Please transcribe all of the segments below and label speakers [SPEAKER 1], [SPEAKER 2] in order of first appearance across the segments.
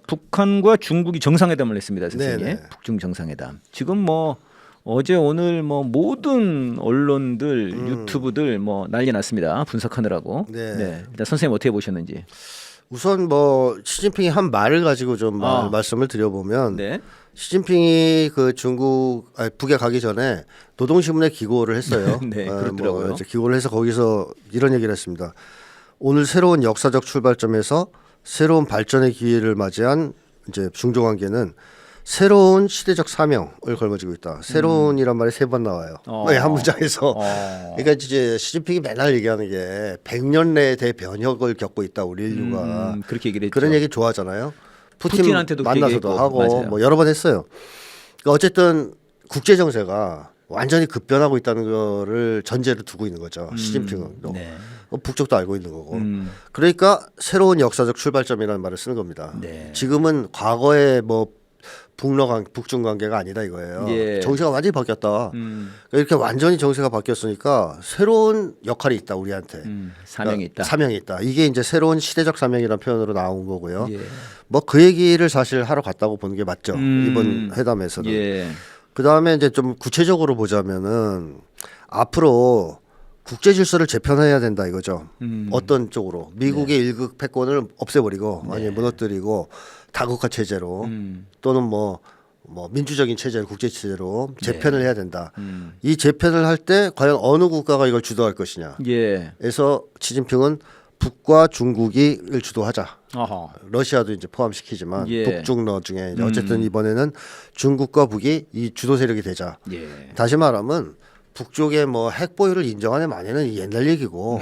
[SPEAKER 1] 북한과 중국이 정상회담을 했습니다, 선생님.
[SPEAKER 2] 네네.
[SPEAKER 1] 북중 정상회담. 지금 뭐 어제 오늘 뭐 모든 언론들, 유튜브들 뭐 난리 났습니다. 분석하느라고.
[SPEAKER 2] 네.
[SPEAKER 1] 일단 선생님 어떻게 보셨는지.
[SPEAKER 2] 우선 뭐 시진핑이 한 말을 가지고 좀 말씀을 드려보면
[SPEAKER 1] 네.
[SPEAKER 2] 시진핑이 그 북에 가기 전에 노동신문에 기고를 했어요.
[SPEAKER 1] 네, 그렇더라고요.
[SPEAKER 2] 이제 기고를 해서 거기서 이런 얘기를 했습니다. 오늘 새로운 역사적 출발점에서 새로운 발전의 기회를 맞이한 이제 중조 관계는 새로운 시대적 사명을 걸어지고 있다. 새로운이란 말이 3번 나와요. 한 문장에서. 그러니까 이제 시진핑이 맨날 얘기하는 게 100년 내에 대변혁을 겪고 있다. 우리 인류가.
[SPEAKER 1] 그렇게 얘기를 했죠.
[SPEAKER 2] 그런 얘기 좋아하잖아요.
[SPEAKER 1] 푸틴한테도
[SPEAKER 2] 만나서도 하고
[SPEAKER 1] 맞아요.
[SPEAKER 2] 뭐 여러 번 했어요. 그러니까 어쨌든 국제 정세가 완전히 급변하고 있다는 거를 전제로 두고 있는 거죠. 시진핑은.
[SPEAKER 1] 네.
[SPEAKER 2] 북쪽도 알고 있는 거고. 그러니까 새로운 역사적 출발점이라는 말을 쓰는 겁니다.
[SPEAKER 1] 네.
[SPEAKER 2] 지금은 과거의 뭐 북중 관계가 아니다 이거예요.
[SPEAKER 1] 예.
[SPEAKER 2] 정세가 완전히 바뀌었다. 그러니까 이렇게 완전히 정세가 바뀌었으니까 새로운 역할이 있다 우리한테.
[SPEAKER 1] 사명이 있다.
[SPEAKER 2] 사명이 있다. 이게 이제 새로운 시대적 사명이라는 표현으로 나온 거고요.
[SPEAKER 1] 예.
[SPEAKER 2] 뭐 그 얘기를 사실 하러 갔다고 보는 게 맞죠. 이번 회담에서는.
[SPEAKER 1] 예.
[SPEAKER 2] 그 다음에 이제 좀 구체적으로 보자면은 앞으로 국제 질서를 재편해야 된다 이거죠. 어떤 쪽으로 미국의 일극 패권을 없애버리고 아니 무너뜨리고 다국화 체제로 또는 뭐 민주적인 체제로 국제 체제로 재편을 해야 된다. 이 재편을 할 때 과연 어느 국가가 이걸 주도할 것이냐.
[SPEAKER 1] 예.
[SPEAKER 2] 그래서 시진핑은 북과 중국이 를 주도하자.
[SPEAKER 1] 어허.
[SPEAKER 2] 러시아도 이제 포함시키지만
[SPEAKER 1] 예.
[SPEAKER 2] 북중러 중에 이제 어쨌든 이번에는 중국과 북이 이 주도 세력이 되자.
[SPEAKER 1] 예.
[SPEAKER 2] 다시 말하면 북쪽의 뭐 핵 보유를 인정하는 만에는 옛날 얘기고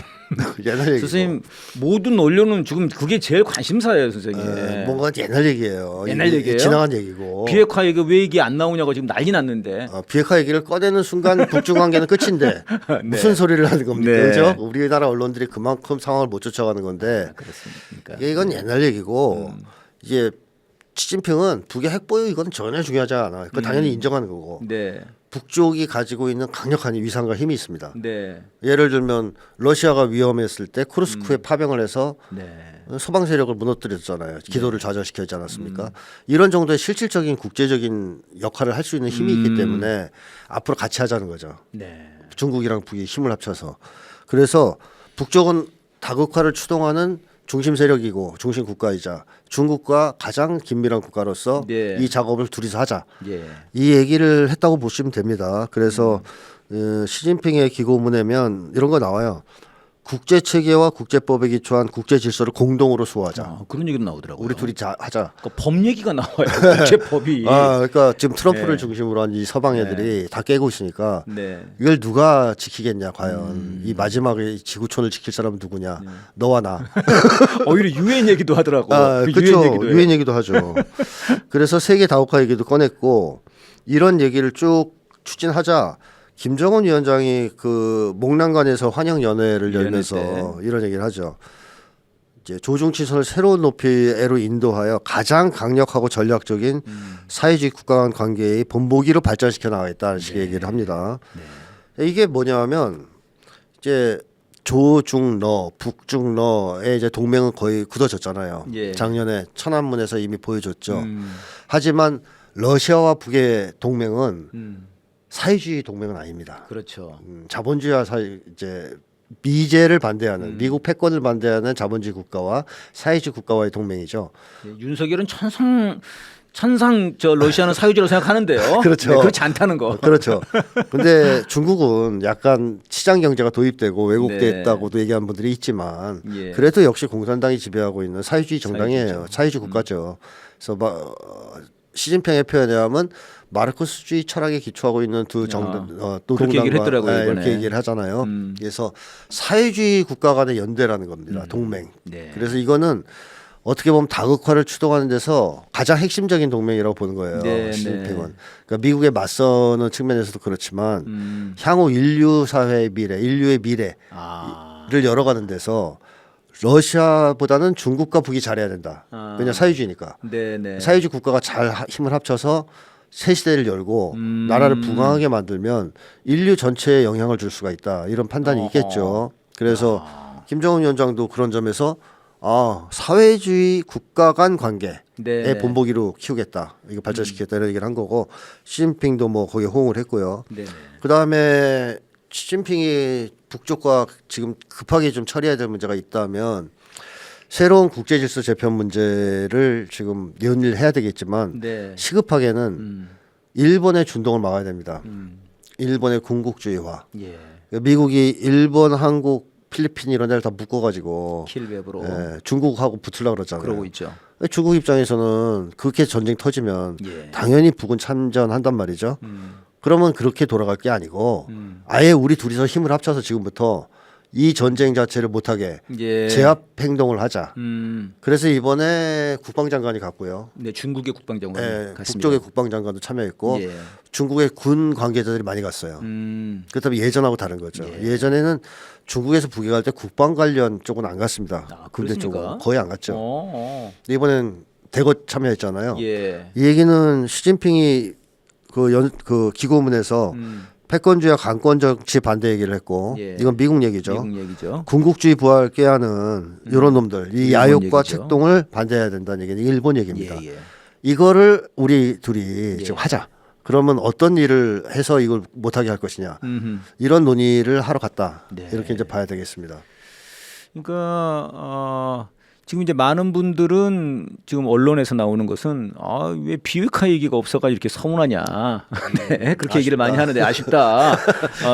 [SPEAKER 2] 옛날 얘기고.
[SPEAKER 1] 선생님 모든 언론은 지금 그게 제일 관심사예요, 선생님.
[SPEAKER 2] 뭔가 옛날 얘기예요.
[SPEAKER 1] 옛날 얘기예요?
[SPEAKER 2] 지나간 얘기고.
[SPEAKER 1] 비핵화 얘기 왜 얘기 안 나오냐고 지금 난리 났는데.
[SPEAKER 2] 비핵화 얘기를 꺼내는 순간 북중 관계는 끝인데 무슨 소리를 하는 겁니까?
[SPEAKER 1] 네.
[SPEAKER 2] 그렇죠? 우리나라 언론들이 그만큼 상황을 못 쫓아가는 건데
[SPEAKER 1] 그렇습니까?
[SPEAKER 2] 이건 옛날 얘기고 이제 시진핑은 북의 핵 보유 이건 전혀 중요하지 않아. 그거 당연히 인정하는 거고.
[SPEAKER 1] 네.
[SPEAKER 2] 북쪽이 가지고 있는 강력한 위상과 힘이 있습니다.
[SPEAKER 1] 네.
[SPEAKER 2] 예를 들면 러시아가 위험했을 때 쿠르스크에 파병을 해서
[SPEAKER 1] 네.
[SPEAKER 2] 서방 세력을 무너뜨렸잖아요. 기도를 좌절시켰지 않았습니까? 이런 정도의 실질적인 국제적인 역할을 할 수 있는 힘이 있기 때문에 앞으로 같이 하자는 거죠.
[SPEAKER 1] 네.
[SPEAKER 2] 중국이랑 북이 힘을 합쳐서. 그래서 북쪽은 다국화를 추동하는 중심 세력이고 중심 국가이자 중국과 가장 긴밀한 국가로서
[SPEAKER 1] 네.
[SPEAKER 2] 이 작업을 둘이서 하자.
[SPEAKER 1] 예.
[SPEAKER 2] 이 얘기를 했다고 보시면 됩니다. 그래서 시진핑의 기고문에면 이런 거 나와요. 국제 체계와 국제법에 기초한 국제 질서를 공동으로 수호하자.
[SPEAKER 1] 그런 얘기도 나오더라고요.
[SPEAKER 2] 우리 둘이 하자.
[SPEAKER 1] 그러니까 법 얘기가 나와요. 국제법이.
[SPEAKER 2] 그러니까 지금 트럼프를
[SPEAKER 1] 네.
[SPEAKER 2] 중심으로 한 이 서방 애들이 다 깨고 있으니까
[SPEAKER 1] 네.
[SPEAKER 2] 이걸 누가 지키겠냐 과연. 이 마지막에 이 지구촌을 지킬 사람은 누구냐. 너와 나.
[SPEAKER 1] 오히려 유엔 얘기도 하더라고.
[SPEAKER 2] 그렇죠. 유엔 얘기도 하죠. 그래서 세계 다국화 얘기도 꺼냈고 이런 얘기를 쭉 추진하자. 김정은 위원장이 그 목난간에서 환영 연회를 열면서 이런 얘기를 하죠. 이제 조중치선을 새로운 높이로 인도하여 가장 강력하고 전략적인 사회주의 국가 간 관계의 본보기로 발전시켜 나가겠다는 식의 얘기를 합니다. 이게 뭐냐면 이제 조중러, 북중러의 이제 동맹은 거의 굳어졌잖아요.
[SPEAKER 1] 예.
[SPEAKER 2] 작년에 천안문에서 이미 보여줬죠. 하지만 러시아와 북의 동맹은 사회주의 동맹은 아닙니다.
[SPEAKER 1] 그렇죠.
[SPEAKER 2] 자본주의와 이제 미제를 반대하는 미국 패권을 반대하는 자본주의 국가와 사회주의 국가와의 동맹이죠.
[SPEAKER 1] 윤석열은 천상 저 러시아는 사회주의라고 생각하는데요.
[SPEAKER 2] 그렇죠.
[SPEAKER 1] 네, 그렇지 않다는 거.
[SPEAKER 2] 그렇죠. 근데 중국은 약간 시장 경제가 도입되고 왜곡됐다고도 얘기하는 분들이 있지만
[SPEAKER 1] 예.
[SPEAKER 2] 그래도 역시 공산당이 지배하고 있는 사회주의 정당이에요.
[SPEAKER 1] 사회주의죠.
[SPEAKER 2] 사회주의 국가죠. 그래서 시진핑의 표현에 하면 마르크스주의 철학에 기초하고 있는 두 정당,
[SPEAKER 1] 그렇게 얘기를 했더라고요, 이번에.
[SPEAKER 2] 이렇게 얘기를 하잖아요. 그래서 사회주의 국가 간의 연대라는 겁니다. 동맹.
[SPEAKER 1] 네.
[SPEAKER 2] 그래서 이거는 어떻게 보면 다국화를 추동하는 데서 가장 핵심적인 동맹이라고 보는 거예요.
[SPEAKER 1] 네,
[SPEAKER 2] 시진핑은.
[SPEAKER 1] 네.
[SPEAKER 2] 그러니까 미국에 맞서는 측면에서도 그렇지만 향후 인류 사회의 미래, 인류의 미래를 열어가는 데서 러시아보다는 중국과 북이 잘해야 된다. 왜냐 사회주의니까.
[SPEAKER 1] 네네.
[SPEAKER 2] 사회주의 국가가 잘 힘을 합쳐서 새 시대를 열고 나라를 부강하게 만들면 인류 전체에 영향을 줄 수가 있다. 이런 판단이 있겠죠. 그래서 김정은 위원장도 그런 점에서 사회주의 국가 간 관계에
[SPEAKER 1] 네.
[SPEAKER 2] 본보기로 키우겠다, 이거 발전시키겠다 이런 얘기를 한 거고 시진핑도 뭐 거기에 호응을 했고요.
[SPEAKER 1] 네.
[SPEAKER 2] 그 다음에 시진핑이 북쪽과 지금 급하게 좀 처리해야 될 문제가 있다면 새로운 국제질서 재편 문제를 지금 연일해야 되겠지만
[SPEAKER 1] 네.
[SPEAKER 2] 시급하게는 일본의 준동을 막아야 됩니다. 일본의 군국주의화.
[SPEAKER 1] 예.
[SPEAKER 2] 미국이 일본, 한국, 필리핀 이런 데를 다 묶어가지고
[SPEAKER 1] 킬웹으로
[SPEAKER 2] 중국하고 붙으려고 그러잖아요.
[SPEAKER 1] 그러고 있죠.
[SPEAKER 2] 중국 입장에서는 그렇게 전쟁 터지면
[SPEAKER 1] 예.
[SPEAKER 2] 당연히 북은 참전한단 말이죠. 그러면 그렇게 돌아갈 게 아니고 아예 우리 둘이서 힘을 합쳐서 지금부터 이 전쟁 자체를 못하게
[SPEAKER 1] 예.
[SPEAKER 2] 제압 행동을 하자.
[SPEAKER 1] 음.
[SPEAKER 2] 그래서 이번에 국방장관이 갔고요.
[SPEAKER 1] 네, 중국의 국방장관 갔습니다.
[SPEAKER 2] 북쪽의 국방장관도 참여했고
[SPEAKER 1] 예.
[SPEAKER 2] 중국의 군 관계자들이 많이 갔어요. 그렇다면 예전하고 다른 거죠. 예전에는 중국에서 북에 갈 때 국방 관련 쪽은 안 갔습니다. 군대
[SPEAKER 1] 그렇습니까?
[SPEAKER 2] 쪽은 거의 안 갔죠.
[SPEAKER 1] 어.
[SPEAKER 2] 이번엔 대거 참여했잖아요.
[SPEAKER 1] 예.
[SPEAKER 2] 이 얘기는 시진핑이 그 기고문에서 패권주의와 강권 정치 반대 얘기를 했고
[SPEAKER 1] 예.
[SPEAKER 2] 이건 미국 얘기죠.
[SPEAKER 1] 미국 얘기죠.
[SPEAKER 2] 군국주의 부활 깨하는 이런 놈들 이
[SPEAKER 1] 일본
[SPEAKER 2] 야욕과
[SPEAKER 1] 얘기죠.
[SPEAKER 2] 책동을 반대해야 된다는 얘기는 일본 얘기입니다.
[SPEAKER 1] 예, 예.
[SPEAKER 2] 이거를 우리 둘이 지금 하자. 그러면 어떤 일을 해서 이걸 못하게 할 것이냐. 이런 논의를 하러 갔다.
[SPEAKER 1] 네.
[SPEAKER 2] 이렇게 이제 봐야 되겠습니다.
[SPEAKER 1] 그러니까 지금 이제 많은 분들은 지금 언론에서 나오는 것은 왜 비핵화 얘기가 없어가 이렇게 서운하냐. 네, 그렇게 얘기를 많이 하는데 아쉽다.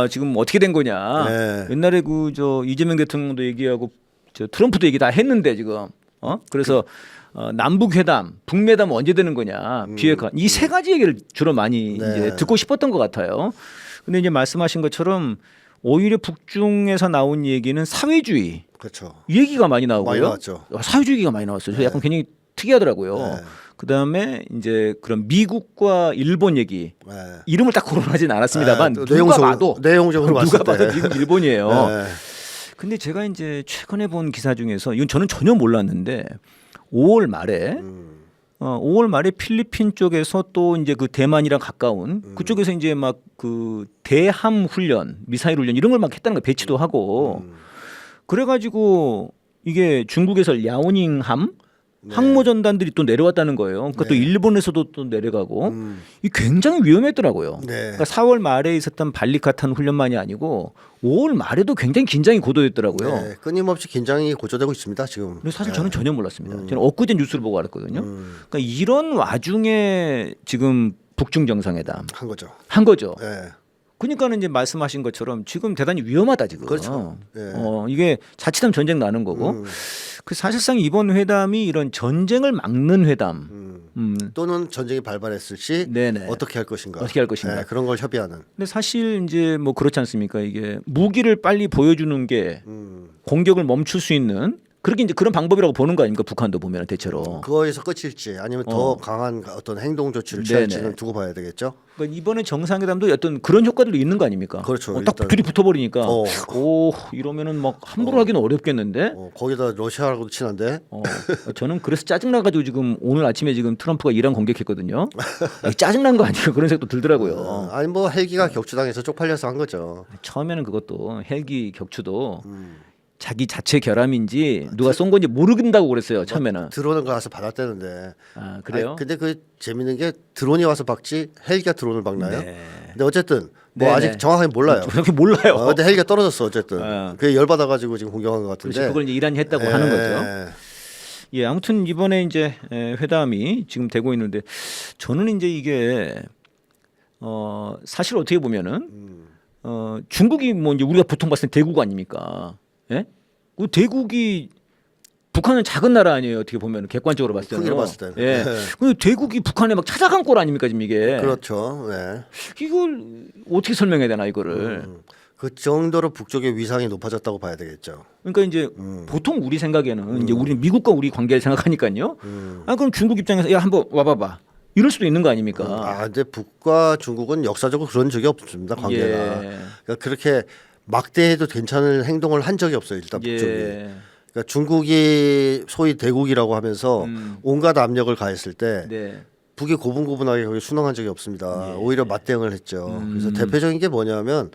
[SPEAKER 1] 지금 어떻게 된 거냐.
[SPEAKER 2] 네.
[SPEAKER 1] 옛날에 이재명 대통령도 얘기하고 트럼프도 얘기 다 했는데 지금 그래서 남북 회담, 북매담 언제 되는 거냐. 비핵화 이 세 가지 얘기를 주로 많이
[SPEAKER 2] 네.
[SPEAKER 1] 이제 듣고 싶었던 것 같아요. 근데 이제 말씀하신 것처럼 오히려 북중에서 나온 얘기는 사회주의
[SPEAKER 2] 그렇죠.
[SPEAKER 1] 이 얘기가 많이 나오고요.
[SPEAKER 2] 많이 나왔죠.
[SPEAKER 1] 사회주의 얘기가 많이 나왔어요. 저 약간 굉장히 특이하더라고요.
[SPEAKER 2] 네.
[SPEAKER 1] 그다음에 이제 그런 미국과 일본 얘기
[SPEAKER 2] 네.
[SPEAKER 1] 이름을 딱 거론하진 않았습니다만
[SPEAKER 2] 또
[SPEAKER 1] 누가 봐도
[SPEAKER 2] 내용적으로
[SPEAKER 1] 누가
[SPEAKER 2] 봤을
[SPEAKER 1] 봐도
[SPEAKER 2] 때.
[SPEAKER 1] 미국 일본이에요.
[SPEAKER 2] 네.
[SPEAKER 1] 근데 제가 이제 최근에 본 기사 중에서 이건 저는 전혀 몰랐는데 5월 말에 5월 말에 필리핀 쪽에서 또 이제 그 대만이랑 가까운 그쪽에서 이제 막 그 대함 훈련, 미사일 훈련 이런 걸 막 했다는 거 배치도 하고 그래가지고 이게 중국에서 랴오닝함 항모 전단들이 또 내려왔다는 거예요. 그러니까 또 일본에서도 또 내려가고 이 굉장히 위험했더라고요.
[SPEAKER 2] 네.
[SPEAKER 1] 그러니까 4월 말에 있었던 발리카탄 훈련만이 아니고 5월 말에도 굉장히 긴장이 고조됐더라고요.
[SPEAKER 2] 네. 끊임없이 긴장이 고조되고 있습니다 지금.
[SPEAKER 1] 근데 사실 저는 전혀 몰랐습니다. 저는 엊그제 뉴스를 보고 알았거든요. 그러니까 이런 와중에 지금 북중 정상회담
[SPEAKER 2] 한 거죠.
[SPEAKER 1] 한 거죠.
[SPEAKER 2] 네.
[SPEAKER 1] 그러니까는 이제 말씀하신 것처럼 지금 대단히 위험하다 지금.
[SPEAKER 2] 그렇죠. 네.
[SPEAKER 1] 이게 자칫하면 전쟁 나는 거고. 그 사실상 이번 회담이 이런 전쟁을 막는 회담.
[SPEAKER 2] 또는 전쟁이 발발했을 시
[SPEAKER 1] 네네.
[SPEAKER 2] 어떻게 할 것인가.
[SPEAKER 1] 어떻게 할 것인가.
[SPEAKER 2] 네, 그런 걸 협의하는.
[SPEAKER 1] 근데 사실 이제 뭐 그렇지 않습니까? 이게 무기를 빨리 보여주는 게 공격을 멈출 수 있는 그렇게 이제 그런 방법이라고 보는 거 아닙니까? 북한도 보면 대체로.
[SPEAKER 2] 그거에서 끝일지 아니면 더 강한 어떤 행동 조치를
[SPEAKER 1] 네네.
[SPEAKER 2] 취할지는 두고 봐야 되겠죠.
[SPEAKER 1] 그러니까 이번에 정상회담도 어떤 그런 효과들도 있는 거 아닙니까?
[SPEAKER 2] 그렇죠.
[SPEAKER 1] 딱
[SPEAKER 2] 일단.
[SPEAKER 1] 둘이 붙어버리니까
[SPEAKER 2] 어.
[SPEAKER 1] 이러면은 막 함부로 하기는 어렵겠는데.
[SPEAKER 2] 거기다 러시아하고도 친한데.
[SPEAKER 1] 저는 그래서 짜증나가지고 지금 오늘 아침에 지금 트럼프가 이란 공격했거든요. 짜증난 거 아니에요? 그런 생각도 들더라고요.
[SPEAKER 2] 아니 뭐 헬기가 격추당해서 쪽팔려서 한 거죠.
[SPEAKER 1] 처음에는 그것도 헬기 격추도 자기 자체 결함인지 누가 쏜 건지 모르겠다고 그랬어요. 처음에는.
[SPEAKER 2] 드론을 가서 받았다는데.
[SPEAKER 1] 그래요?
[SPEAKER 2] 아니, 근데 그 재밌는 게 드론이 와서 박지 헬기가 드론을 박나요?
[SPEAKER 1] 네.
[SPEAKER 2] 근데 어쨌든 뭐
[SPEAKER 1] 네네.
[SPEAKER 2] 아직 정확하게 몰라요.
[SPEAKER 1] 그렇게 몰라요.
[SPEAKER 2] 근데 헬기가 떨어졌어 어쨌든.
[SPEAKER 1] 어.
[SPEAKER 2] 그게 열 받아가지고 지금 공격한 것 같은데.
[SPEAKER 1] 그렇지, 그걸 이제 이란이 했다고 하는 거죠. 예, 아무튼 이번에 이제 회담이 지금 되고 있는데 저는 이제 이게 사실 어떻게 보면은 중국이 뭐 이제 우리가 보통 봤을 때 대국 아닙니까? 예? 그 대국이 북한은 작은 나라 아니에요? 어떻게 보면 객관적으로 봤을 때는.
[SPEAKER 2] 크기로 봤을 때는.
[SPEAKER 1] 예.
[SPEAKER 2] 네.
[SPEAKER 1] 근데 대국이 북한에 막 찾아간 꼴 아닙니까 지금 이게?
[SPEAKER 2] 그렇죠. 네.
[SPEAKER 1] 이걸 어떻게 설명해야 되나 이거를?
[SPEAKER 2] 그 정도로 북쪽의 위상이 높아졌다고 봐야 되겠죠.
[SPEAKER 1] 그러니까 이제 보통 우리 생각에는 이제 우리는 미국과 우리 관계를 생각하니까요. 그럼 중국 입장에서 야 한번 와봐봐. 이럴 수도 있는 거 아닙니까?
[SPEAKER 2] 근데 북과 중국은 역사적으로 그런 적이 없습니다. 관계가.
[SPEAKER 1] 예.
[SPEAKER 2] 그러니까 그렇게 막대해도 괜찮은 행동을 한 적이 없어요. 일단 북쪽이.
[SPEAKER 1] 예.
[SPEAKER 2] 그러니까 중국이 소위 대국이라고 하면서 온갖 압력을 가했을 때
[SPEAKER 1] 네.
[SPEAKER 2] 북이 고분고분하게 거기 순응한 적이 없습니다. 오히려 맞대응을 했죠. 그래서 대표적인 게 뭐냐면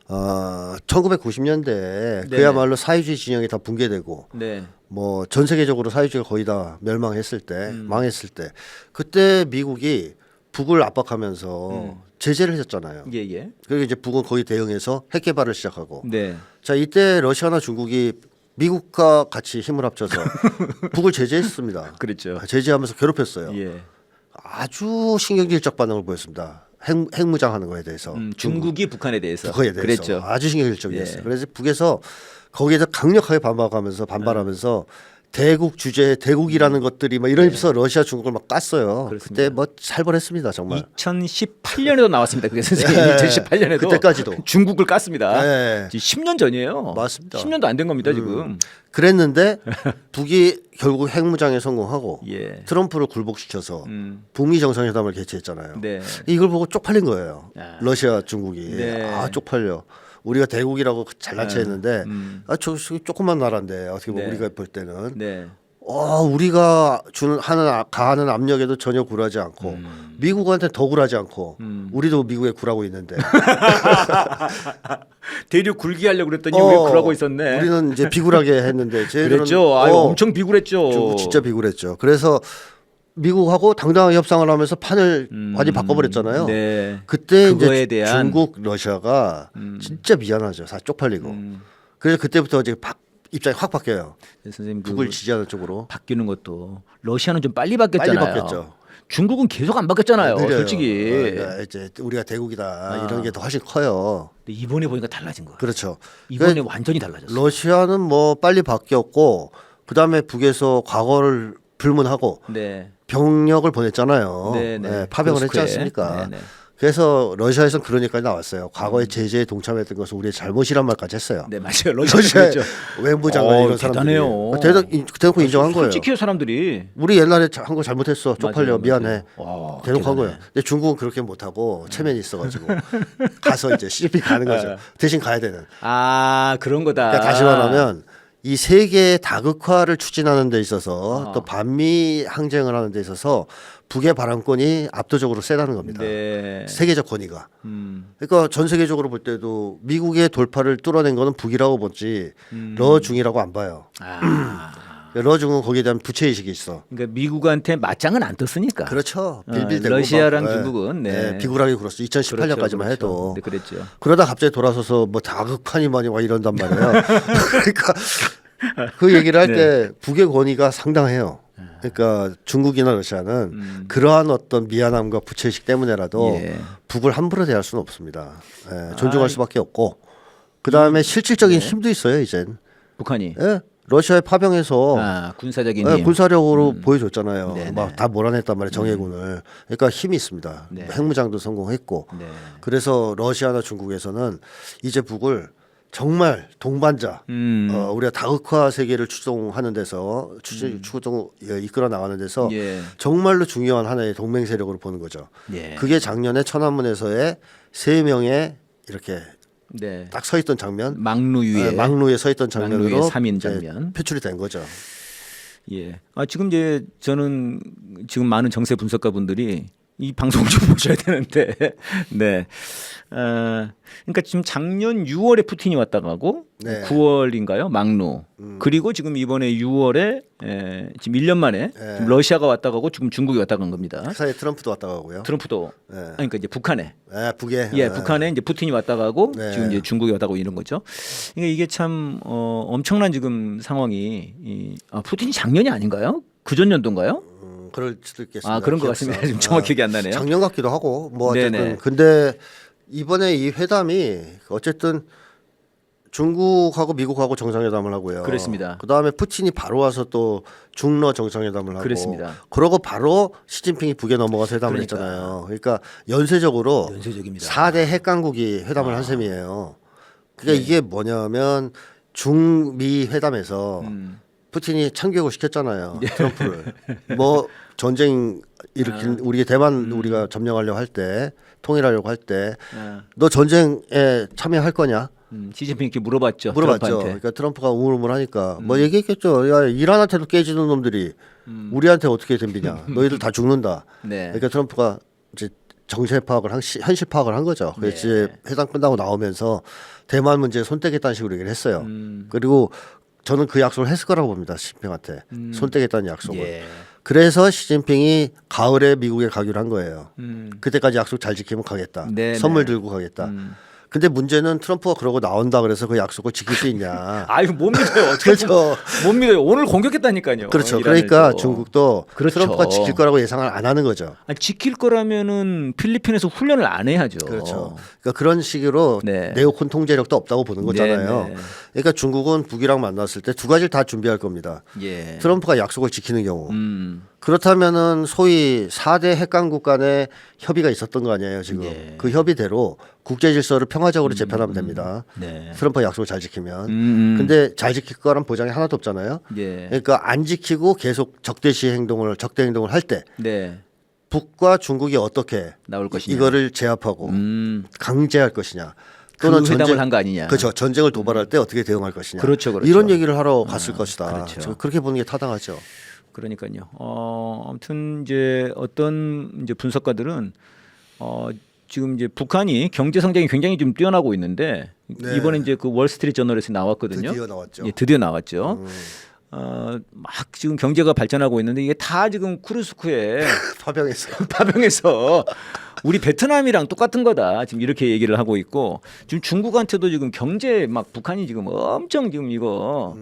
[SPEAKER 2] 1990년대에
[SPEAKER 1] 네.
[SPEAKER 2] 그야말로 사회주의 진영이 다 붕괴되고
[SPEAKER 1] 네.
[SPEAKER 2] 뭐 전 세계적으로 사회주의가 거의 다 멸망했을 때, 망했을 때, 그때 미국이 북을 압박하면서 제재를 했잖아요.
[SPEAKER 1] 예, 예.
[SPEAKER 2] 그리고 이제 북은 거기 대응해서 핵 개발을 시작하고.
[SPEAKER 1] 네.
[SPEAKER 2] 자, 이때 러시아나 중국이 미국과 같이 힘을 합쳐서 북을 제재했습니다.
[SPEAKER 1] 그랬죠.
[SPEAKER 2] 제재하면서 괴롭혔어요.
[SPEAKER 1] 예.
[SPEAKER 2] 아주 신경질적 반응을 보였습니다. 핵무장하는 거에 대해서.
[SPEAKER 1] 중국이 북한에 대해서.
[SPEAKER 2] 북한에 대해서
[SPEAKER 1] 그랬죠.
[SPEAKER 2] 아주 신경질적이었어요.
[SPEAKER 1] 예.
[SPEAKER 2] 그래서 북에서 거기에서 강력하게 반발하면서 대국 주제, 대국이라는 것들이 막 이러면서 러시아, 중국을 막 깠어요.
[SPEAKER 1] 그렇습니다.
[SPEAKER 2] 그때 뭐 살벌했습니다, 정말.
[SPEAKER 1] 2018년에도 나왔습니다. 그게 선생님
[SPEAKER 2] 네.
[SPEAKER 1] 2018년에도
[SPEAKER 2] 그때까지도.
[SPEAKER 1] 중국을 깠습니다.
[SPEAKER 2] 네.
[SPEAKER 1] 지금 10년 전이에요.
[SPEAKER 2] 맞습니다.
[SPEAKER 1] 10년도 안 된 겁니다, 지금.
[SPEAKER 2] 그랬는데 북이 결국 핵무장에 성공하고
[SPEAKER 1] 예.
[SPEAKER 2] 트럼프를 굴복시켜서 북미 정상회담을 개최했잖아요.
[SPEAKER 1] 네.
[SPEAKER 2] 이걸 보고 쪽팔린 거예요.
[SPEAKER 1] 아.
[SPEAKER 2] 러시아, 중국이.
[SPEAKER 1] 네.
[SPEAKER 2] 아, 쪽팔려. 우리가 대국이라고 잘난 체 했는데 아, 저 조그만 나라인데 어떻게 보면
[SPEAKER 1] 네.
[SPEAKER 2] 우리가 볼 때는
[SPEAKER 1] 네.
[SPEAKER 2] 우리가 가하는 압력에도 전혀 굴하지 않고 미국한테 더 굴하지 않고 우리도 미국에 굴하고 있는데
[SPEAKER 1] 대륙 굴기 하려고 그랬더니 왜 굴하고 있었네.
[SPEAKER 2] 우리는 이제 비굴하게 했는데 쟤들은
[SPEAKER 1] 그랬죠. 아유, 엄청 비굴했죠.
[SPEAKER 2] 진짜 비굴했죠. 그래서 미국하고 당당하게 협상을 하면서 판을 완전히 바꿔버렸잖아요.
[SPEAKER 1] 네.
[SPEAKER 2] 그때
[SPEAKER 1] 그거에
[SPEAKER 2] 이제
[SPEAKER 1] 대한
[SPEAKER 2] 중국, 러시아가 진짜 미안하죠. 다 쪽팔리고. 그래서 그때부터 이제 입장이 확 바뀌어요.
[SPEAKER 1] 선생님
[SPEAKER 2] 북을 지지하는 쪽으로.
[SPEAKER 1] 바뀌는 것도 러시아는 좀 빨리 바뀌었잖아요.
[SPEAKER 2] 빨리 바뀌었죠.
[SPEAKER 1] 중국은 계속 안 바뀌었잖아요.
[SPEAKER 2] 느려요.
[SPEAKER 1] 솔직히.
[SPEAKER 2] 그러니까 이제 우리가 대국이다 이런 게 더 훨씬 커요.
[SPEAKER 1] 근데 이번에 보니까 달라진 거예요.
[SPEAKER 2] 그렇죠.
[SPEAKER 1] 이번에 완전히 달라졌어요.
[SPEAKER 2] 러시아는 뭐 빨리 바뀌었고 그다음에 북에서 과거를 불문하고
[SPEAKER 1] 네.
[SPEAKER 2] 병력을 보냈잖아요.
[SPEAKER 1] 네, 네.
[SPEAKER 2] 파병을 했지
[SPEAKER 1] 모스크에.
[SPEAKER 2] 않습니까?
[SPEAKER 1] 네, 네.
[SPEAKER 2] 그래서 러시아에서는 그러니까 나왔어요. 과거에 제재에 동참했던 것은 우리의 잘못이란 말까지 했어요.
[SPEAKER 1] 네, 맞아요.
[SPEAKER 2] 러시아의
[SPEAKER 1] 그랬죠.
[SPEAKER 2] 외무장관 이런 사람들이
[SPEAKER 1] 대단해요.
[SPEAKER 2] 대놓고 인정한 거예요.
[SPEAKER 1] 솔직해요, 사람들이.
[SPEAKER 2] 우리 옛날에 한 거 잘못했어. 쪽팔려.
[SPEAKER 1] 맞아요,
[SPEAKER 2] 미안해.
[SPEAKER 1] 와,
[SPEAKER 2] 대놓고 한
[SPEAKER 1] 대단해.
[SPEAKER 2] 거예요. 근데 중국은 그렇게 못하고 체면이 있어가지고 가서 이제 시집이 가는 거죠. 대신 가야 되는.
[SPEAKER 1] 아, 그런 거다.
[SPEAKER 2] 그러니까 다시 말하면 이 세계 다극화를 추진하는 데 있어서 또 반미 항쟁을 하는 데 있어서 북의 바람권이 압도적으로 세다는 겁니다.
[SPEAKER 1] 네.
[SPEAKER 2] 세계적 권위가. 그러니까 전 세계적으로 볼 때도 미국의 돌파를 뚫어낸 거는 북이라고 보지 러중이라고 안 봐요.
[SPEAKER 1] 아.
[SPEAKER 2] 러중은 거기에 대한 부채의식이 있어.
[SPEAKER 1] 그러니까 미국한테 맞짱은 안 떴으니까.
[SPEAKER 2] 그렇죠. 빌빌대고
[SPEAKER 1] 러시아랑
[SPEAKER 2] 막,
[SPEAKER 1] 중국은 네.
[SPEAKER 2] 비굴하게 굴었어. 2018년까지만
[SPEAKER 1] 그렇죠,
[SPEAKER 2] 해도.
[SPEAKER 1] 네, 그랬죠.
[SPEAKER 2] 그러다 갑자기 돌아서서 뭐 다극한이 많이 와 이런단 말이에요. 그러니까 그 얘기를 할 때 북의 권위가 상당해요. 그러니까 중국이나 러시아는 그러한 어떤 미안함과 부채의식 때문에라도
[SPEAKER 1] 예.
[SPEAKER 2] 북을 함부로 대할 수는 없습니다. 존중할 수밖에 없고 그 다음에 실질적인 힘도 있어요. 이젠
[SPEAKER 1] 북한이.
[SPEAKER 2] 러시아에 파병해서
[SPEAKER 1] 군사적인 힘.
[SPEAKER 2] 군사력으로 보여줬잖아요.
[SPEAKER 1] 네네.
[SPEAKER 2] 막 다 몰아냈단 말이에요. 정예군을. 그러니까 힘이 있습니다.
[SPEAKER 1] 네.
[SPEAKER 2] 핵무장도 성공했고.
[SPEAKER 1] 네.
[SPEAKER 2] 그래서 러시아나 중국에서는 이제 북을 정말 동반자, 우리가 다극화 세계를 추종하는 데서 추종 이끌어 나가는 데서
[SPEAKER 1] 예.
[SPEAKER 2] 정말로 중요한 하나의 동맹 세력으로 보는 거죠.
[SPEAKER 1] 예.
[SPEAKER 2] 그게 작년에 천안문에서의 3명의 이렇게
[SPEAKER 1] 네.
[SPEAKER 2] 딱 서 있던 장면,
[SPEAKER 1] 막루 위에
[SPEAKER 2] 막루에 서 있던 장면으로
[SPEAKER 1] 막루의 3인 장면.
[SPEAKER 2] 표출이 된 거죠.
[SPEAKER 1] 예. 지금 이제 저는 지금 많은 정세 분석가 분들이 이 방송 좀 보셔야 되는데, 네. 그러니까 지금 작년 6월에 푸틴이 왔다 가고,
[SPEAKER 2] 네.
[SPEAKER 1] 9월인가요? 막루. 그리고 지금 이번에 6월에 지금 1년 만에 지금 러시아가 왔다 가고 지금 중국이 왔다 간 겁니다.
[SPEAKER 2] 그 사이에 트럼프도 왔다 가고요.
[SPEAKER 1] 트럼프도. 그러니까 이제 북한에.
[SPEAKER 2] 북에.
[SPEAKER 1] 북한에 이제 푸틴이 왔다 가고
[SPEAKER 2] 네.
[SPEAKER 1] 지금 이제 중국이 왔다 가고 이런 거죠. 그러니까 이게 참 엄청난 지금 상황이 푸틴이 작년이 아닌가요? 그전 연도인가요?
[SPEAKER 2] 그럴 수도 있겠습니다.
[SPEAKER 1] 그런 것 같습니다. 지금 정확히 기억이 안 나네요.
[SPEAKER 2] 작년 같기도 하고 뭐 어쨌든
[SPEAKER 1] 네네.
[SPEAKER 2] 근데 이번에 이 회담이 어쨌든 중국하고 미국하고 정상회담을 하고요.
[SPEAKER 1] 그렇습니다.
[SPEAKER 2] 그다음에 푸틴이 바로 와서 또 중러 정상회담을 하고
[SPEAKER 1] 그렇습니다.
[SPEAKER 2] 그러고 바로 시진핑이 북에 넘어가서 회담을
[SPEAKER 1] 그러니까.
[SPEAKER 2] 했잖아요. 그러니까 연쇄적으로
[SPEAKER 1] 연쇄적입니다.
[SPEAKER 2] 4대 핵강국이 회담을 한 셈이에요. 그러니까 이게 뭐냐면 중미 회담에서 푸틴이 참교육을 시켰잖아요. 트럼프를. 뭐 전쟁 일으킨 우리 대만 우리가 점령하려고 할 때 통일하려고 할 때 너 전쟁에 참여할 거냐?
[SPEAKER 1] 시진핑 이렇게 물어봤죠.
[SPEAKER 2] 물어봤죠.
[SPEAKER 1] 트럼프한테.
[SPEAKER 2] 그러니까 트럼프가 우물우물하니까 뭐 얘기했겠죠. 야 이란한테도 깨지는 놈들이 우리한테 어떻게 덤비냐? 너희들 다 죽는다.
[SPEAKER 1] 네.
[SPEAKER 2] 그러니까 트럼프가 이제 정세 파악을 현실 파악을 한 거죠. 그래서 이제 회담 끝나고 나오면서 대만 문제에 손 떼겠다는 식으로 얘기를 했어요. 그리고 저는 그 약속을 했을 거라고 봅니다. 시진핑한테 손 떼겠다는 약속을.
[SPEAKER 1] 예.
[SPEAKER 2] 그래서 시진핑이 가을에 미국에 가기로 한 거예요.
[SPEAKER 1] 음.
[SPEAKER 2] 그때까지 약속 잘 지키면 가겠다.
[SPEAKER 1] 네,
[SPEAKER 2] 선물
[SPEAKER 1] 네.
[SPEAKER 2] 들고 가겠다. 근데 문제는 트럼프가 그러고 나온다 그래서 그 약속을 지킬 수 있냐.
[SPEAKER 1] 아유 못 믿어요.
[SPEAKER 2] 그렇죠.
[SPEAKER 1] 못 믿어요. 오늘 공격했다니까요.
[SPEAKER 2] 그렇죠.
[SPEAKER 1] 이란을
[SPEAKER 2] 그러니까
[SPEAKER 1] 또.
[SPEAKER 2] 중국도
[SPEAKER 1] 그렇죠.
[SPEAKER 2] 트럼프가 지킬 거라고 예상을 안 하는 거죠.
[SPEAKER 1] 아니, 지킬 거라면은 필리핀에서 훈련을 안 해야죠.
[SPEAKER 2] 그렇죠. 그러니까 그런 식으로
[SPEAKER 1] 네.
[SPEAKER 2] 네오콘 통제력도 없다고 보는 거잖아요.
[SPEAKER 1] 네, 네.
[SPEAKER 2] 그러니까 중국은 북이랑 만났을 때 두 가지를 다 준비할 겁니다.
[SPEAKER 1] 예.
[SPEAKER 2] 트럼프가 약속을 지키는 경우. 그렇다면은 소위 4대 핵강국 간의 협의가 있었던 거 아니에요, 지금.
[SPEAKER 1] 네.
[SPEAKER 2] 그 협의대로 국제 질서를 평화적으로 재편하면 됩니다.
[SPEAKER 1] 네.
[SPEAKER 2] 트럼프가 약속을 잘 지키면. 근데 잘 지킬 거란 보장이 하나도 없잖아요.
[SPEAKER 1] 예.
[SPEAKER 2] 그러니까 안 지키고 계속 적대 행동을 할 때
[SPEAKER 1] 네.
[SPEAKER 2] 북과 중국이 어떻게
[SPEAKER 1] 나올 것이냐.
[SPEAKER 2] 이거를 제압하고 강제할 것이냐. 또는
[SPEAKER 1] 그 회담을 한 거 아니냐.
[SPEAKER 2] 그렇죠. 전쟁을 도발할 때 어떻게 대응할 것이냐.
[SPEAKER 1] 그렇죠, 그렇죠.
[SPEAKER 2] 이런 얘기를 하러 갔을 것이다.
[SPEAKER 1] 그렇죠.
[SPEAKER 2] 저 그렇게 보는 게 타당하죠.
[SPEAKER 1] 그러니까요. 아무튼 이제 어떤 이제 분석가들은 지금 이제 북한이 경제 성장이 굉장히 좀 뛰어나고 있는데
[SPEAKER 2] 네.
[SPEAKER 1] 이번에 이제 그 월스트리트 저널에서 나왔거든요.
[SPEAKER 2] 드디어 나왔죠.
[SPEAKER 1] 예, 드디어 나왔죠. 막 지금 경제가 발전하고 있는데 이게 다 지금 쿠르스크에
[SPEAKER 2] 파병했어.
[SPEAKER 1] 파병해서 우리 베트남이랑 똑같은 거다. 지금 이렇게 얘기를 하고 있고 지금 중국한테도 지금 경제 막 북한이 지금 엄청 지금 이거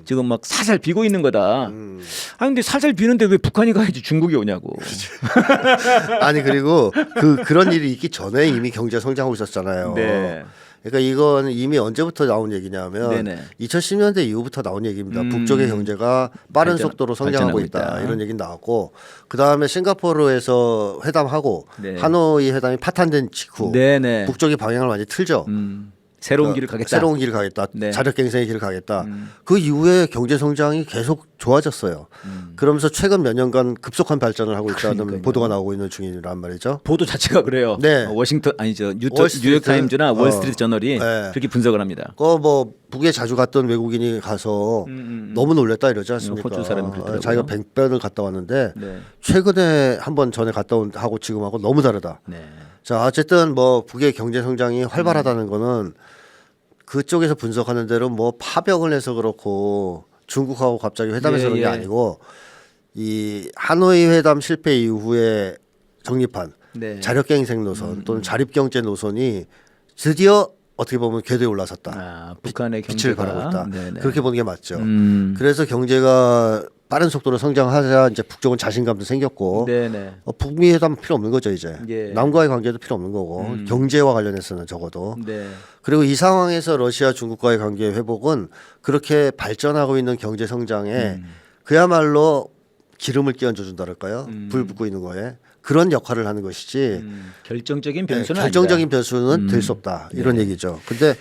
[SPEAKER 1] 지금 막 살살 비고 있는 거다. 아 근데 살살 비는데 왜 북한이 가야지 중국이 오냐고.
[SPEAKER 2] 아니 그리고 그런 일이 있기 전에 이미 경제 성장하고 있었잖아요.
[SPEAKER 1] 네.
[SPEAKER 2] 그러니까 이건 이미 언제부터 나온 얘기냐면
[SPEAKER 1] 네네.
[SPEAKER 2] 2010년대 이후부터 나온 얘기입니다. 북쪽의 경제가 빠른 속도로 성장하고
[SPEAKER 1] 발전하고
[SPEAKER 2] 있다.
[SPEAKER 1] 있다.
[SPEAKER 2] 이런 얘기 나왔고 그다음에 싱가포르에서 회담하고
[SPEAKER 1] 네.
[SPEAKER 2] 하노이 회담이 파탄된 직후
[SPEAKER 1] 네네.
[SPEAKER 2] 북쪽의 방향을 많이 틀죠.
[SPEAKER 1] 새로운 길을 가겠다.
[SPEAKER 2] 새로운 길을 가겠다.
[SPEAKER 1] 네.
[SPEAKER 2] 자력갱생의 길을 가겠다. 그 이후에 경제 성장이 계속 좋아졌어요. 그러면서 최근 몇 년간 급속한 발전을 하고 있다는
[SPEAKER 1] 그러니까요.
[SPEAKER 2] 보도가 나오고 있는 중이란 말이죠.
[SPEAKER 1] 보도 자체가 그래요.
[SPEAKER 2] 네.
[SPEAKER 1] 워싱턴 아니죠.
[SPEAKER 2] 월스트리트?
[SPEAKER 1] 뉴욕 타임즈나 월스트리트 저널이
[SPEAKER 2] 네.
[SPEAKER 1] 그렇게 분석을 합니다.
[SPEAKER 2] 뭐 북에 자주 갔던 외국인이 가서 너무 놀랬다 이러지 않습니까?
[SPEAKER 1] 호주 사람이 그러더라고요.
[SPEAKER 2] 자기가 뱅변을 갔다 왔는데
[SPEAKER 1] 네.
[SPEAKER 2] 최근에 한 번 전에 갔다 온 하고 지금하고 너무 다르다.
[SPEAKER 1] 네.
[SPEAKER 2] 자 어쨌든 뭐 북의 경제 성장이 활발하다는 거는 그쪽에서 분석하는 대로 뭐 파병을 해서 그렇고 중국하고 갑자기 회담해서 그런 게 아니고 이 하노이 회담 실패 이후에 정립한
[SPEAKER 1] 네.
[SPEAKER 2] 자력갱생 노선 또는 자립경제 노선이 드디어 어떻게 보면 궤도에 올라섰다.
[SPEAKER 1] 아, 북한의
[SPEAKER 2] 빛을
[SPEAKER 1] 경제가
[SPEAKER 2] 발하고 있다.
[SPEAKER 1] 네네.
[SPEAKER 2] 그렇게 보는 게 맞죠. 그래서 경제가 빠른 속도로 성장하자 이제 북쪽은 자신감도 생겼고
[SPEAKER 1] 네네.
[SPEAKER 2] 북미 회담 필요 없는 거죠 이제.
[SPEAKER 1] 예.
[SPEAKER 2] 남과의 관계도 필요 없는 거고 경제와 관련해서는 적어도.
[SPEAKER 1] 네.
[SPEAKER 2] 그리고 이 상황에서 러시아 중국과의 관계 회복은 그렇게 발전하고 있는 경제 성장에 그야말로 기름을 끼얹어 준다랄까요? 불 붙고 있는 거에 그런 역할을 하는 것이지
[SPEAKER 1] 결정적인 변수는
[SPEAKER 2] 결정적인
[SPEAKER 1] 아니다.
[SPEAKER 2] 변수는 될 수 없다 이런 얘기죠. 근데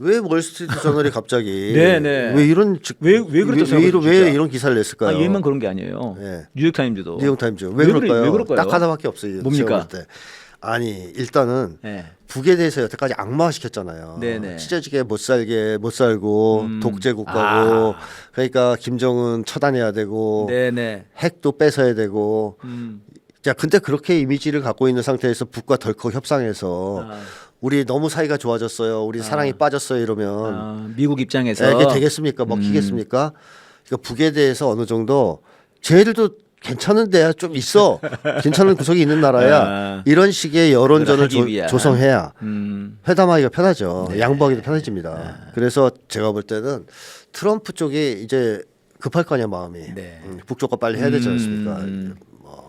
[SPEAKER 2] 왜 월스트리트 저널이 갑자기
[SPEAKER 1] 네네.
[SPEAKER 2] 왜 이런
[SPEAKER 1] 왜 그렇다 생각해요,
[SPEAKER 2] 왜
[SPEAKER 1] 진짜?
[SPEAKER 2] 이런 기사를 냈을까요?
[SPEAKER 1] 아, 얘만 그런 게 아니에요.
[SPEAKER 2] 네.
[SPEAKER 1] 뉴욕 타임즈도.
[SPEAKER 2] 뉴욕 타임즈 왜
[SPEAKER 1] 왜
[SPEAKER 2] 그럴까요?
[SPEAKER 1] 왜 그럴까요?
[SPEAKER 2] 딱 하나밖에 없어요.
[SPEAKER 1] 뭡니까?
[SPEAKER 2] 제가 볼 때. 아니 일단은
[SPEAKER 1] 네.
[SPEAKER 2] 북에 대해서 여태까지 악마화시켰잖아요.
[SPEAKER 1] 네네.
[SPEAKER 2] 찢어지게 못 살고 독재 국가고 그러니까 김정은 처단해야 되고
[SPEAKER 1] 네네.
[SPEAKER 2] 핵도 뺏어야 되고 자 근데 그렇게 이미지를 갖고 있는 상태에서 북과 덜컥 협상해서 우리 너무 사이가 좋아졌어요. 우리 사랑이 빠졌어요 이러면
[SPEAKER 1] 미국 입장에서
[SPEAKER 2] 이게 되겠습니까? 먹히겠습니까? 그러니까 북에 대해서 어느 정도 쟤들도 괜찮은 데야 좀 있어. 괜찮은 구석이 있는 나라야. 이런 식의 여론전을
[SPEAKER 1] 하기 위한.
[SPEAKER 2] 조성해야 회담하기가 편하죠.
[SPEAKER 1] 네.
[SPEAKER 2] 양보하기도 편해집니다. 그래서 제가 볼 때는 트럼프 쪽이 이제 급할 거 아니야 마음이.
[SPEAKER 1] 네.
[SPEAKER 2] 북쪽과 빨리 해야 되지 않습니까?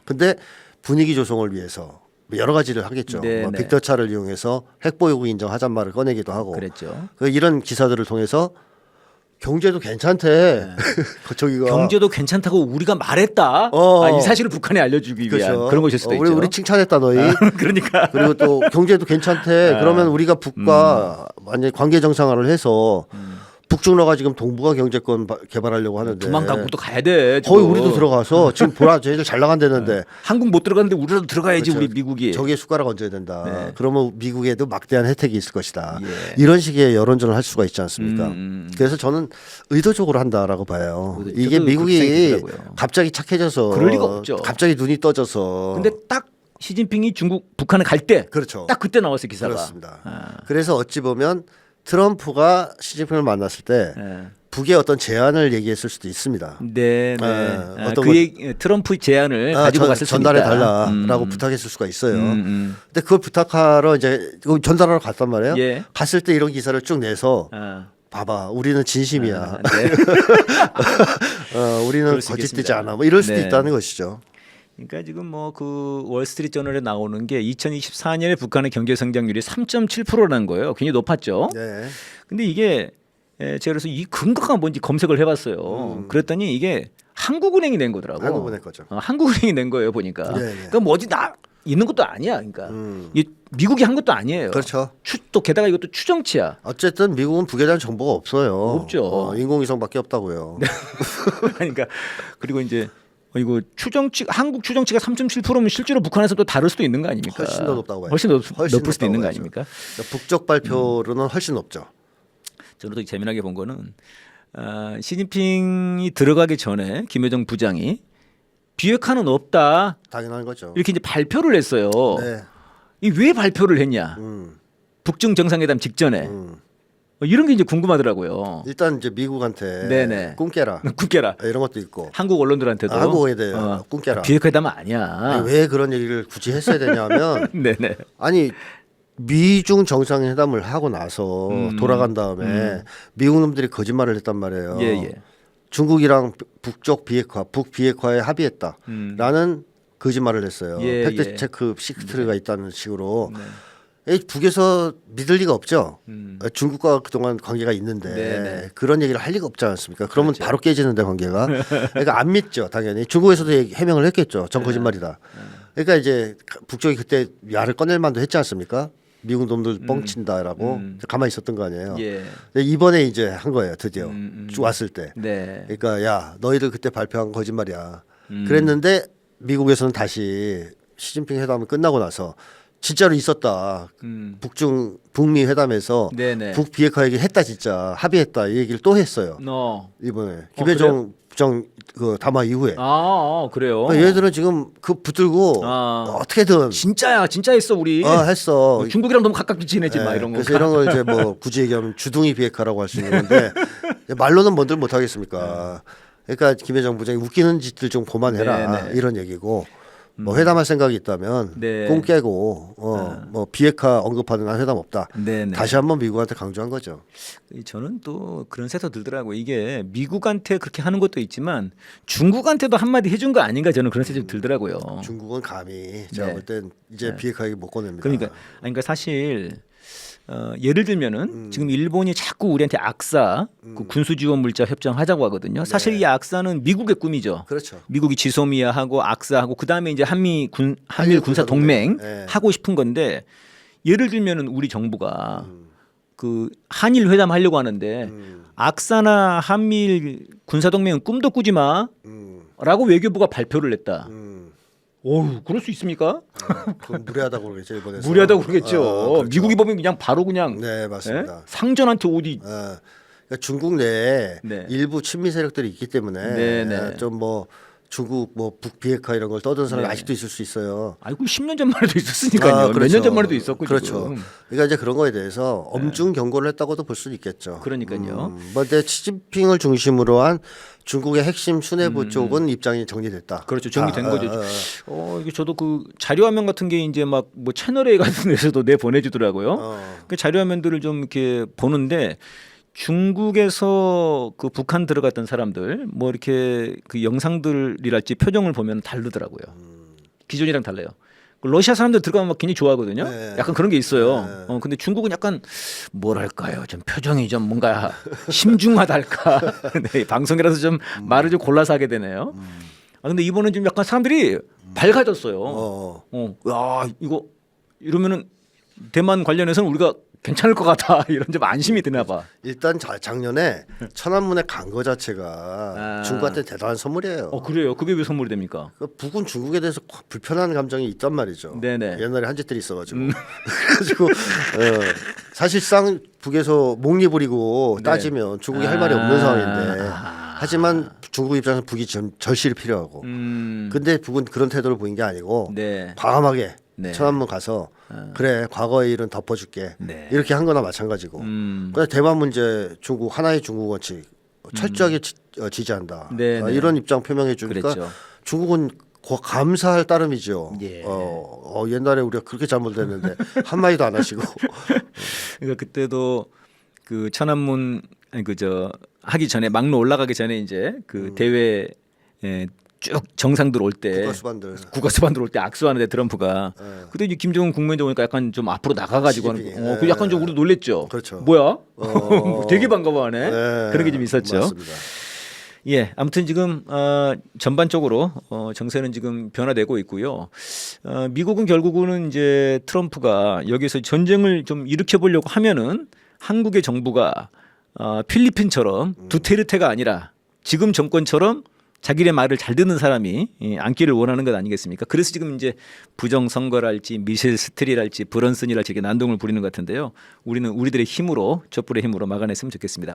[SPEAKER 2] 근데 분위기 조성을 위해서 여러 가지를 하겠죠.
[SPEAKER 1] 네,
[SPEAKER 2] 뭐
[SPEAKER 1] 네.
[SPEAKER 2] 빅터차를 이용해서 핵보유국 인정하잔 말을 꺼내기도 하고.
[SPEAKER 1] 그랬죠.
[SPEAKER 2] 이런 기사들을 통해서 경제도 괜찮대. 저기가
[SPEAKER 1] 경제도 괜찮다고 우리가 말했다. 이 사실을 북한에 알려주기 위한 그런 것일 수도 있죠.
[SPEAKER 2] 우리 칭찬했다 너희.
[SPEAKER 1] 그러니까.
[SPEAKER 2] 그리고 또 경제도 괜찮대. 그러면 우리가 북과 완전 관계 정상화를 해서 북중러가 지금 동북아 경제권 개발하려고 하는데
[SPEAKER 1] 두만강국도 가야 돼. 지금.
[SPEAKER 2] 거의 우리도 들어가서 지금 보라 쟤들 잘 나간다는데
[SPEAKER 1] 한국 못 들어갔는데 우리라도 들어가야지.
[SPEAKER 2] 그렇죠.
[SPEAKER 1] 우리 미국이.
[SPEAKER 2] 저기에 숟가락 얹어야 된다.
[SPEAKER 1] 네.
[SPEAKER 2] 그러면 미국에도 막대한 혜택이 있을 것이다.
[SPEAKER 1] 예.
[SPEAKER 2] 이런 식의 여론전을 할 수가 있지 않습니까? 그래서 저는 의도적으로 한다라고 봐요.
[SPEAKER 1] 저도
[SPEAKER 2] 이게
[SPEAKER 1] 그렇게
[SPEAKER 2] 미국이
[SPEAKER 1] 생각이 들더라고요.
[SPEAKER 2] 갑자기 착해져서
[SPEAKER 1] 그럴 리가 없죠.
[SPEAKER 2] 갑자기 눈이 떠져서
[SPEAKER 1] 근데 딱 시진핑이 중국 북한을 갈 때
[SPEAKER 2] 그렇죠.
[SPEAKER 1] 딱 그때 나왔어 기사가.
[SPEAKER 2] 그렇습니다. 그래서 어찌 보면 트럼프가 시진핑을 만났을 때
[SPEAKER 1] 예.
[SPEAKER 2] 북의 어떤 제안을 얘기했을 수도 있습니다.
[SPEAKER 1] 네, 네.
[SPEAKER 2] 어떤
[SPEAKER 1] 트럼프 제안을 가지고 갔을 수 있다.
[SPEAKER 2] 전달해 달라라고 부탁했을 수가 있어요.
[SPEAKER 1] 음.
[SPEAKER 2] 근데 그걸 부탁하러 이제 전달하러 갔단 말이에요.
[SPEAKER 1] 예.
[SPEAKER 2] 갔을 때 이런 기사를 쭉 내서
[SPEAKER 1] 아.
[SPEAKER 2] 봐봐, 우리는 진심이야.
[SPEAKER 1] 네.
[SPEAKER 2] 우리는
[SPEAKER 1] 그럴 수
[SPEAKER 2] 거짓되지
[SPEAKER 1] 있겠습니다.
[SPEAKER 2] 않아. 뭐 이럴 수도
[SPEAKER 1] 네.
[SPEAKER 2] 있다는 것이죠.
[SPEAKER 1] 그러니까 지금 뭐 그 월스트리트저널에 나오는 게 2024년에 북한의 경제 성장률이 3.7%라는 거예요. 굉장히 높았죠.
[SPEAKER 2] 네.
[SPEAKER 1] 근데 이게 제가 그래서 이 근거가 뭔지 검색을 해봤어요. 그랬더니 이게 한국은행이 낸 거더라고.
[SPEAKER 2] 한국은행 거죠.
[SPEAKER 1] 한국은행이 낸 거예요 보니까.
[SPEAKER 2] 네, 네.
[SPEAKER 1] 그러니까 뭐 어디 나 있는 것도 아니야. 그러니까 이 미국이 한 것도 아니에요.
[SPEAKER 2] 그렇죠.
[SPEAKER 1] 또 게다가 이것도 추정치야.
[SPEAKER 2] 어쨌든 미국은 북에 대한 정보가 없어요.
[SPEAKER 1] 없죠.
[SPEAKER 2] 인공위성밖에 없다고요.
[SPEAKER 1] 그러니까 그리고 이제 이거 추정치 한국 추정치가 3.7%면 실제로 북한에서 또 다를 수도 있는 거 아닙니까?
[SPEAKER 2] 훨씬 더 높다고 해요.
[SPEAKER 1] 훨씬 높을 수도 있는 거
[SPEAKER 2] 높다고
[SPEAKER 1] 아닙니까?
[SPEAKER 2] 그러니까 북쪽 발표로는 훨씬 높죠.
[SPEAKER 1] 저는 또 재미나게 본 거는 시진핑이 들어가기 전에 김여정 부장이 비핵화는 없다
[SPEAKER 2] 당연한 거죠.
[SPEAKER 1] 이렇게 이제 발표를 했어요.
[SPEAKER 2] 네.
[SPEAKER 1] 이 왜 발표를 했냐? 북중 정상회담 직전에 이런 게 이제 궁금하더라고요.
[SPEAKER 2] 일단 이제 미국한테
[SPEAKER 1] 네네.
[SPEAKER 2] 꿈 깨라.
[SPEAKER 1] 꿈 깨라.
[SPEAKER 2] 이런 것도 있고.
[SPEAKER 1] 한국 언론들한테도
[SPEAKER 2] 한국에 대해 꿈 깨라.
[SPEAKER 1] 비핵화회담은 아니야.
[SPEAKER 2] 아니, 왜 그런 얘기를 굳이 했어야 되냐면
[SPEAKER 1] 네네.
[SPEAKER 2] 아니 미중 정상회담을 하고 나서 돌아간 다음에 미국 놈들이 거짓말을 했단 말이에요.
[SPEAKER 1] 예예.
[SPEAKER 2] 중국이랑 북쪽 비핵화, 북 비핵화에 합의했다라는 거짓말을 했어요.
[SPEAKER 1] 예,
[SPEAKER 2] 팩트
[SPEAKER 1] 예.
[SPEAKER 2] 체크 시크트가 있다는 식으로.
[SPEAKER 1] 네.
[SPEAKER 2] 북에서 믿을 리가 없죠. 중국과 그동안 관계가 있는데
[SPEAKER 1] 네네.
[SPEAKER 2] 그런 얘기를 할 리가 없지 않습니까? 그러면
[SPEAKER 1] 그렇죠.
[SPEAKER 2] 바로 깨지는데 관계가. 그러니까 안 믿죠, 당연히. 중국에서도 해명을 했겠죠. 전 거짓말이다. 그러니까 이제 북쪽이 그때 야를 꺼낼 만도 했지 않습니까? 미국 놈들 뻥친다라고 가만히 있었던 거 아니에요.
[SPEAKER 1] 예.
[SPEAKER 2] 근데 이번에 이제 한 거예요, 드디어 쭉 왔을 때.
[SPEAKER 1] 네.
[SPEAKER 2] 그러니까 야 너희들 그때 발표한 거 거짓말이야. 그랬는데 미국에서는 다시 시진핑 회담이 끝나고 나서 진짜로 있었다. 북중 북미 회담에서
[SPEAKER 1] 네네.
[SPEAKER 2] 북 비핵화 얘기 했다 진짜 합의했다 이 얘기를 또 했어요. 이번에 김여정 부장 그 담화 이후에.
[SPEAKER 1] 그래요.
[SPEAKER 2] 그러니까 얘들은 지금 그 붙들고 어떻게든
[SPEAKER 1] 진짜 했어 우리.
[SPEAKER 2] 했어.
[SPEAKER 1] 중국이랑 너무 가깝게 지내지 마 이런 거.
[SPEAKER 2] 그래서 이런 걸 이제 뭐 굳이 얘기하면 주둥이 비핵화라고 할 수 있는 건데 말로는 뭔들 못 하겠습니까? 그러니까 김여정 부장이 웃기는 짓들 좀 그만해라
[SPEAKER 1] 네네.
[SPEAKER 2] 이런 얘기고. 뭐 회담할 생각이 있다면
[SPEAKER 1] 네.
[SPEAKER 2] 꿈 깨고 뭐 비핵화 언급하는 한 회담 없다.
[SPEAKER 1] 네네.
[SPEAKER 2] 다시 한번 미국한테 강조한 거죠.
[SPEAKER 1] 저는 또 그런 생각 들더라고요. 이게 미국한테 그렇게 하는 것도 있지만 중국한테도 한마디 해준 거 아닌가 저는 그런 생각이 들더라고요.
[SPEAKER 2] 중국은 감히 제가
[SPEAKER 1] 네.
[SPEAKER 2] 볼 땐 이제 비핵화 얘기 못 꺼냅니다.
[SPEAKER 1] 그러니까 사실 예를 들면은 지금 일본이 자꾸 우리한테 악사 그 군수 지원 물자 협정하자고 하거든요. 사실 이 악사는 미국의 꿈이죠.
[SPEAKER 2] 그렇죠.
[SPEAKER 1] 미국이 지소미아하고 악사하고 그 다음에 이제 한미일 군사 동맹
[SPEAKER 2] 네.
[SPEAKER 1] 하고 싶은 건데 예를 들면은 우리 정부가 그 한일 회담 하려고 하는데 악사나 한미일 군사 동맹은 꿈도 꾸지 마라고 외교부가 발표를 했다. 어우, 그럴 수 있습니까?
[SPEAKER 2] 그건 무례하다고 그러겠죠 일본에서.
[SPEAKER 1] 무리하다고 그러겠죠.
[SPEAKER 2] 그렇죠.
[SPEAKER 1] 미국이 보면 그냥 바로 그냥
[SPEAKER 2] 네 맞습니다.
[SPEAKER 1] 상전한테 어디
[SPEAKER 2] 그러니까 중국 내에
[SPEAKER 1] 네.
[SPEAKER 2] 일부 친미 세력들이 있기 때문에
[SPEAKER 1] 네.
[SPEAKER 2] 좀 뭐 중국 뭐 북비핵화 이런 걸 떠드는 사람이
[SPEAKER 1] 네.
[SPEAKER 2] 아직도 있을 수 있어요.
[SPEAKER 1] 아이고 10년 전만 해도 있었으니까요. 몇 년 전만 해도 있었고
[SPEAKER 2] 그렇죠.
[SPEAKER 1] 지금.
[SPEAKER 2] 그러니까 이제 그런 거에 대해서 엄중 경고를 했다고도 볼 수는 있겠죠.
[SPEAKER 1] 그러니까요.
[SPEAKER 2] 뭐 근데 시진핑을 중심으로 한 중국의 핵심 수뇌부 쪽은 입장이 정리됐다.
[SPEAKER 1] 그렇죠. 정리된 거죠. 이게 저도 그 자료화면 같은 게 이제 막 뭐 채널 A 같은 데서도 내 보내주더라고요. 그 자료화면들을 좀 이렇게 보는데 중국에서 그 북한 들어갔던 사람들 뭐 이렇게 그 영상들이랄지 표정을 보면 다르더라고요. 기존이랑 달라요. 러시아 사람들 들어가면 막 굉장히 좋아하거든요.
[SPEAKER 2] 네.
[SPEAKER 1] 약간 그런 게 있어요. 근데 중국은 약간 뭐랄까요, 좀 표정이 좀 뭔가 심중하달까. 네, 방송이라서 좀 말을 좀 골라서 하게 되네요. 근데 이번엔 좀 약간 사람들이 밝아졌어요. 야 이거 이러면은 대만 관련해서는 우리가 괜찮을 것 같아 이런 좀 안심이 드나 봐.
[SPEAKER 2] 일단 작년에 천안문에 간 거 자체가 중국한테 대단한 선물이에요.
[SPEAKER 1] 그래요? 그게 왜 선물이 됩니까?
[SPEAKER 2] 북은 중국에 대해서 불편한 감정이 있단 말이죠.
[SPEAKER 1] 네네.
[SPEAKER 2] 옛날에 한짓들이 있어가지고 그래가지고 사실상 북에서 목리 부리고 따지면 중국이 할 말이 없는 상황인데 하지만 중국 입장에서 북이 절실히 필요하고 근데 북은 그런 태도를 보인 게 아니고
[SPEAKER 1] 네.
[SPEAKER 2] 과감하게
[SPEAKER 1] 네.
[SPEAKER 2] 천안문 가서 그래 과거의 일은 덮어줄게
[SPEAKER 1] 네.
[SPEAKER 2] 이렇게 한 거나 마찬가지고 근데 대만 문제 중국 하나의 중국 원칙 철저하게 지지한다.
[SPEAKER 1] 네, 네.
[SPEAKER 2] 이런 입장 표명해 주니까
[SPEAKER 1] 그랬죠.
[SPEAKER 2] 중국은 감사할 따름이죠.
[SPEAKER 1] 예.
[SPEAKER 2] 옛날에 우리가 그렇게 잘못했는데 한 마디도 안 하시고.
[SPEAKER 1] 그러니까 그때도 그 천안문 아니 그저 하기 전에 막로 올라가기 전에 이제 그 대회 쭉 정상들 올 때 국가수반들 올 때 악수하는데 트럼프가
[SPEAKER 2] 네.
[SPEAKER 1] 그때 이제 김정은 국무위원장 오니까 약간 좀 앞으로 나가가지고 하는
[SPEAKER 2] 시진핑이.
[SPEAKER 1] 그 약간 좀 우리 놀랬죠.
[SPEAKER 2] 그렇죠.
[SPEAKER 1] 뭐야? 되게 반가워하네.
[SPEAKER 2] 네.
[SPEAKER 1] 그런 게 좀 있었죠.
[SPEAKER 2] 맞습니다.
[SPEAKER 1] 예, 아무튼 지금 전반적으로 정세는 지금 변화되고 있고요. 미국은 결국은 이제 트럼프가 여기서 전쟁을 좀 일으켜 보려고 하면은 한국의 정부가 필리핀처럼 두테르테가 아니라 지금 정권처럼 자기네 말을 잘 듣는 사람이 앉기를 원하는 것 아니겠습니까? 그래서 지금 이제 부정선거랄지 미셸 스트리랄지 브런슨이랄지 이렇게 난동을 부리는 것 같은데요. 우리는 우리들의 힘으로 촛불의 힘으로 막아냈으면 좋겠습니다.